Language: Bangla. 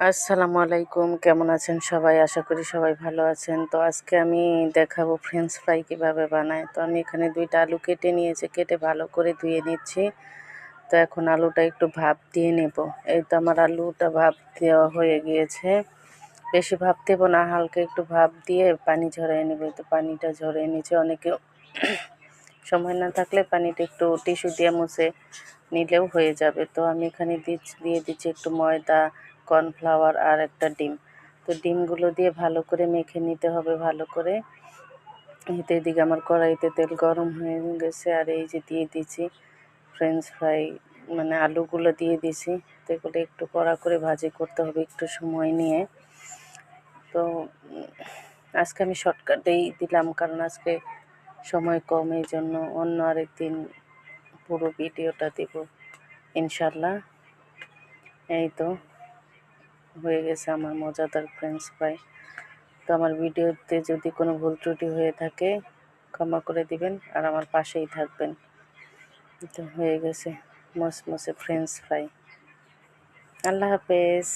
আসসালামু আলাইকুম, কেমন আছেন সবাই? আশা করি সবাই ভালো আছেন। তো আজকে আমি দেখাবো ফ্রেঞ্চ ফ্রাই কীভাবে বানায়। তো আমি এখানে 2টা আলু কেটে নিয়েছি, কেটে ভালো করে ধুয়ে নিচ্ছি। তো এখন আলুটা একটু ভাপ দিয়ে নেব। এই তো আমার আলুটা ভাপ দেওয়া হয়ে গিয়েছে। বেশি ভাপ দেব না, হালকা একটু ভাপ দিয়ে পানি ঝরিয়ে নেব। তো পানিটা ঝরিয়ে নিচে অনেকে সময় না থাকলে পানিটা একটু টিস্যু দিয়ে মুছে নিলেও হয়ে যাবে। তো আমি এখানে দিয়ে দিচ্ছি একটু ময়দা, কর্নফ্লাওয়ার আর একটা ডিম। তো ডিমগুলো দিয়ে ভালো করে মেখে নিতে হবে ভালো করে। এদিকে আমার কড়াইতে তেল গরম হয়ে গেছে, আর এই যে দিয়ে দিচ্ছি ফ্রেঞ্চ ফ্রাই, মানে আলুগুলো দিয়ে দিছি। তো এগুলো একটু কড়া করে ভাজি করতে হবে একটু সময় নিয়ে। তো আজকে আমি শর্টকাটেই দিলাম, কারণ আজকে সময় কম, এই জন্য অন্য আরেকদিন পুরো ভিডিওটা দেব ইনশাল্লাহ। এই তো হয়ে গেছে আমার মজাদার ফ্রেঞ্চ ফ্রাই। তো আমার ভিডিওতে যদি কোনো ভুল ত্রুটি হয়ে থাকে ক্ষমা করে দিবেন, আর আমার পাশেই থাকবেন। তো হয়ে গেছে মসমসে ফ্রেঞ্চ ফ্রাই। আল্লাহ হাফেজ।